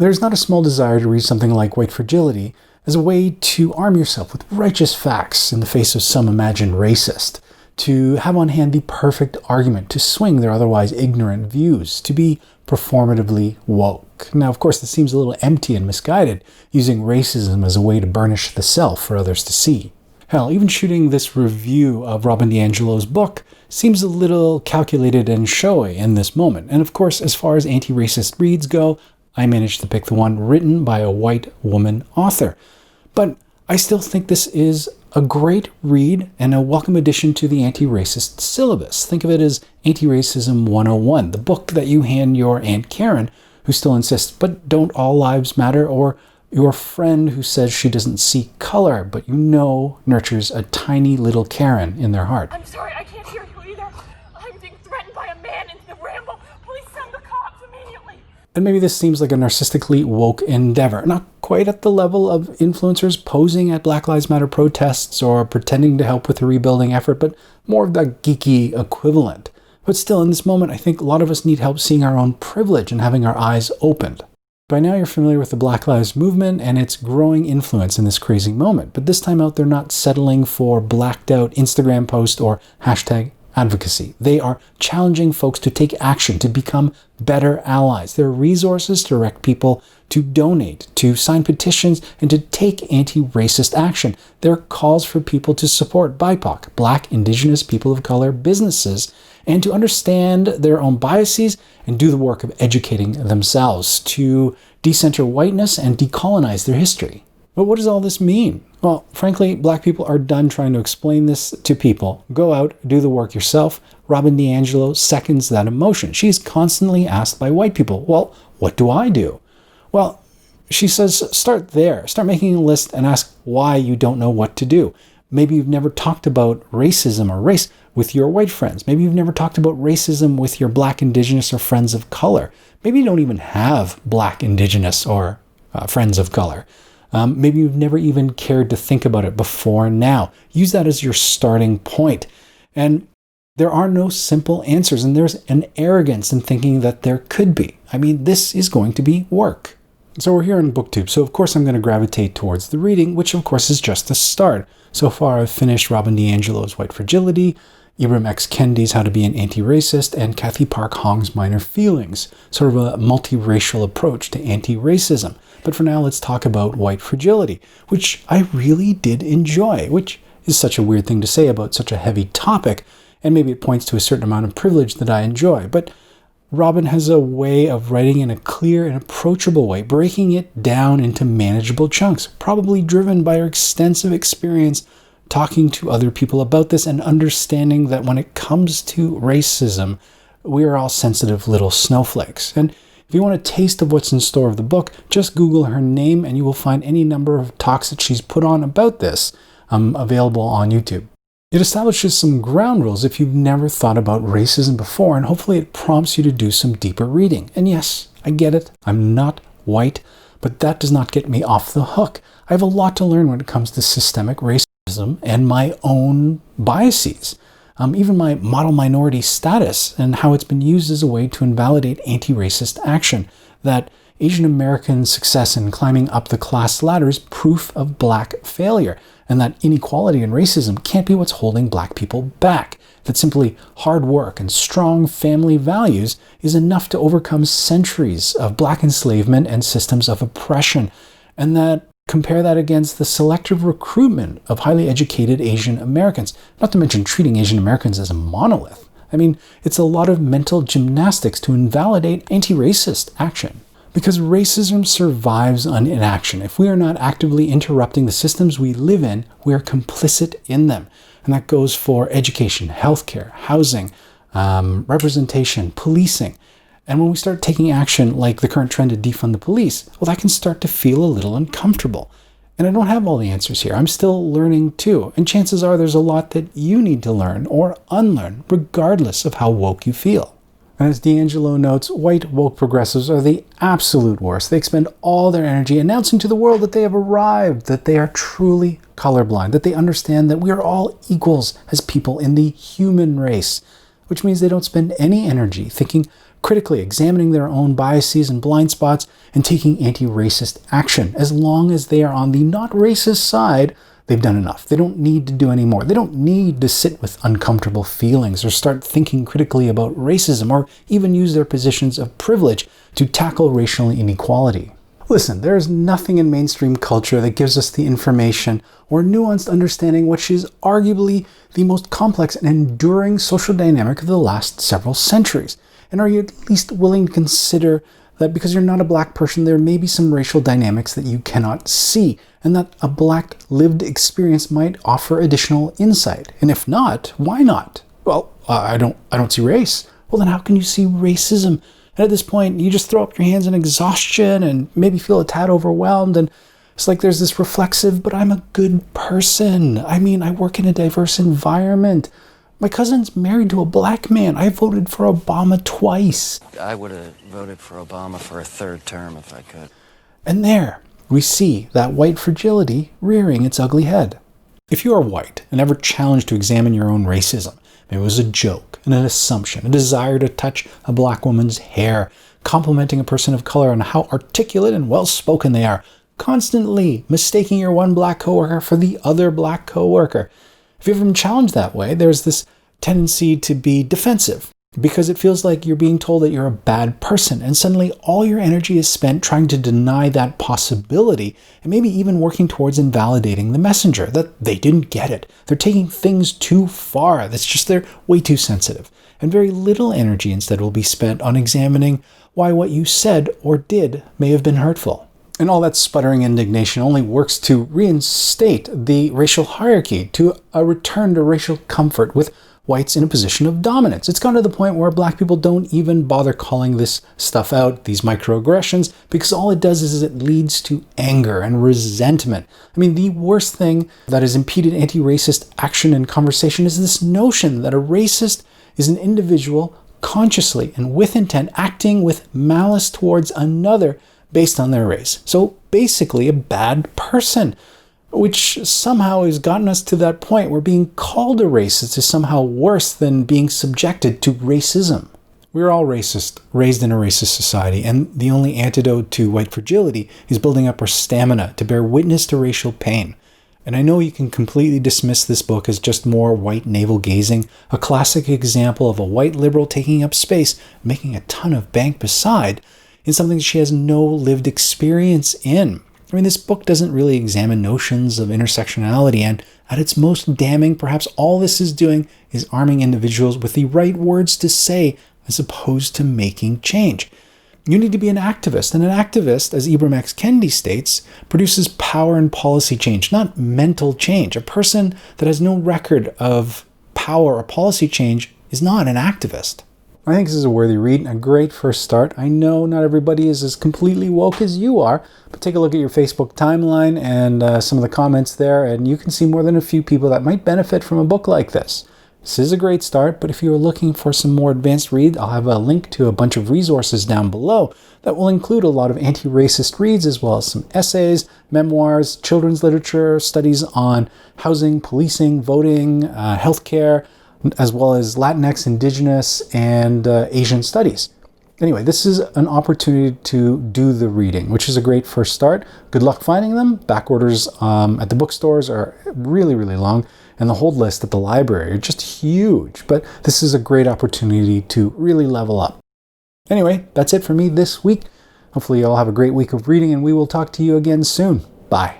There's not a small desire to read something like White Fragility as a way to arm yourself with righteous facts in the face of some imagined racist, to have on hand the perfect argument to swing their otherwise ignorant views, to be performatively woke. Now, of course, this seems a little empty and misguided, using racism as a way to burnish the self for others to see. Hell, even shooting this review of Robin DiAngelo's book seems a little calculated and showy in this moment. And of course, as far as anti-racist reads go, I managed to pick the one written by a white woman author. But I still think this is a great read and a welcome addition to the anti-racist syllabus. Think of it as Anti-Racism 101, the book that you hand your Aunt Karen, who still insists, but don't all lives matter, or your friend who says she doesn't see color, but you know nurtures a tiny little Karen in their heart. I'm sorry, I can't hear you either. I'm being threatened by a man in the ramble. Please send the cops immediately. And maybe this seems like a narcissistically woke endeavor, not quite at the level of influencers posing at Black Lives Matter protests or pretending to help with the rebuilding effort, but more of the geeky equivalent. But still, in this moment, I think a lot of us need help seeing our own privilege and having our eyes opened. By now you're familiar with the Black Lives Movement and its growing influence in this crazy moment, but this time out they're not settling for blacked out Instagram post or hashtag advocacy. They are challenging folks to take action, to become better allies. There are resources to direct people to donate, to sign petitions, and to take anti-racist action. There are calls for people to support BIPOC, Black, Indigenous, people of color, businesses, and to understand their own biases and do the work of educating themselves, to decenter whiteness and decolonize their history. But what does all this mean? Well, frankly, Black people are done trying to explain this to people. Go out, do the work yourself. Robin DiAngelo seconds that emotion. She's constantly asked by white people, well, what do I do? Well, she says, start there. Start making a list and ask why you don't know what to do. Maybe you've never talked about racism or race with your white friends. Maybe you've never talked about racism with your Black, Indigenous, or friends of color. Maybe you don't even have Black, Indigenous, or friends of color. Maybe you've never even cared to think about it before now. Use that as your starting point. And there are no simple answers, and there's an arrogance in thinking that there could be. I mean, this is going to be work. So we're here in BookTube, so of course I'm going to gravitate towards the reading, which of course is just the start. So far I've finished Robin DiAngelo's White Fragility, Ibram X. Kendi's How to Be an Anti-Racist, and Kathy Park Hong's Minor Feelings, sort of a multiracial approach to anti-racism. But for now, let's talk about White Fragility, which I really did enjoy, which is such a weird thing to say about such a heavy topic, and maybe it points to a certain amount of privilege that I enjoy. But Robin has a way of writing in a clear and approachable way, breaking it down into manageable chunks, probably driven by her extensive experience talking to other people about this and understanding that when it comes to racism, we are all sensitive little snowflakes. And if you want a taste of what's in store of the book, just Google her name and you will find any number of talks that she's put on about this available on YouTube. It establishes some ground rules if you've never thought about racism before, and hopefully it prompts you to do some deeper reading. And yes, I get it, I'm not white, but that does not get me off the hook. I have a lot to learn when it comes to systemic racism and my own biases. Even my model minority status and how it's been used as a way to invalidate anti-racist action, that Asian American success in climbing up the class ladder is proof of Black failure, and that inequality and racism can't be what's holding Black people back, that simply hard work and strong family values is enough to overcome centuries of Black enslavement and systems of oppression, and that compare that against the selective recruitment of highly educated Asian Americans, not to mention treating Asian Americans as a monolith. I mean, it's a lot of mental gymnastics to invalidate anti-racist action. Because racism survives on inaction. If we are not actively interrupting the systems we live in, we are complicit in them. And that goes for education, healthcare, housing, representation, policing. And when we start taking action like the current trend to defund the police, well, that can start to feel a little uncomfortable. And I don't have all the answers here. I'm still learning too. And chances are there's a lot that you need to learn or unlearn, regardless of how woke you feel. And as DiAngelo notes, white woke progressives are the absolute worst. They expend all their energy announcing to the world that they have arrived, that they are truly colorblind, that they understand that we are all equals as people in the human race, which means they don't spend any energy thinking critically examining their own biases and blind spots, and taking anti-racist action. As long as they are on the not racist side, they've done enough. They don't need to do any more. They don't need to sit with uncomfortable feelings or start thinking critically about racism or even use their positions of privilege to tackle racial inequality. Listen, there is nothing in mainstream culture that gives us the information or nuanced understanding which is arguably the most complex and enduring social dynamic of the last several centuries. And are you at least willing to consider that because you're not a black person, there may be some racial dynamics that you cannot see, and that a black lived experience might offer additional insight? And if not, why not? Well, I don't see race. Well, then how can you see racism? And at this point, you just throw up your hands in exhaustion and maybe feel a tad overwhelmed. And it's like there's this reflexive, but I'm a good person. I mean, I work in a diverse environment. My cousin's married to a black man. I voted for Obama twice. I would have voted for Obama for a third term if I could. And there, we see that white fragility rearing its ugly head. If you are white and ever challenged to examine your own racism, maybe it was a joke, an assumption, a desire to touch a black woman's hair, complimenting a person of color on how articulate and well-spoken they are, constantly mistaking your one black coworker for the other black coworker. If you've ever been challenged that way, there's this tendency to be defensive because it feels like you're being told that you're a bad person, and suddenly all your energy is spent trying to deny that possibility and maybe even working towards invalidating the messenger, that they didn't get it. They're taking things too far. That's just they're way too sensitive. And very little energy instead will be spent on examining why what you said or did may have been hurtful. And all that sputtering indignation only works to reinstate the racial hierarchy, to a return to racial comfort with whites in a position of dominance. It's gone to the point where black people don't even bother calling this stuff out, these microaggressions, because all it does is it leads to anger and resentment. I mean, the worst thing that has impeded anti-racist action and conversation is this notion that a racist is an individual consciously and with intent acting with malice towards another based on their race. So basically a bad person, which somehow has gotten us to that point where being called a racist is somehow worse than being subjected to racism. We're all racist, raised in a racist society, and the only antidote to white fragility is building up our stamina to bear witness to racial pain. And I know you can completely dismiss this book as just more white navel-gazing, a classic example of a white liberal taking up space, making a ton of bank beside, in something she has no lived experience in. I mean, this book doesn't really examine notions of intersectionality, and at its most damning, perhaps all this is doing is arming individuals with the right words to say as opposed to making change. You need to be an activist, and an activist, as Ibram X. Kendi states, produces power and policy change, not mental change. A person that has no record of power or policy change is not an activist. I think this is a worthy read, a great first start. I know not everybody is as completely woke as you are, but take a look at your Facebook timeline and some of the comments there, and you can see more than a few people that might benefit from a book like this. This is a great start, but if you are looking for some more advanced read, I'll have a link to a bunch of resources down below that will include a lot of anti-racist reads, as well as some essays, memoirs, children's literature, studies on housing, policing, voting, healthcare, as well as Latinx, Indigenous, and Asian studies. Anyway, this is an opportunity to do the reading, which is a great first start. Good luck finding them. Back orders at the bookstores are really, really long, and the hold list at the library are just huge. But this is a great opportunity to really level up. Anyway, that's it for me this week. Hopefully you all have a great week of reading, and we will talk to you again soon. Bye.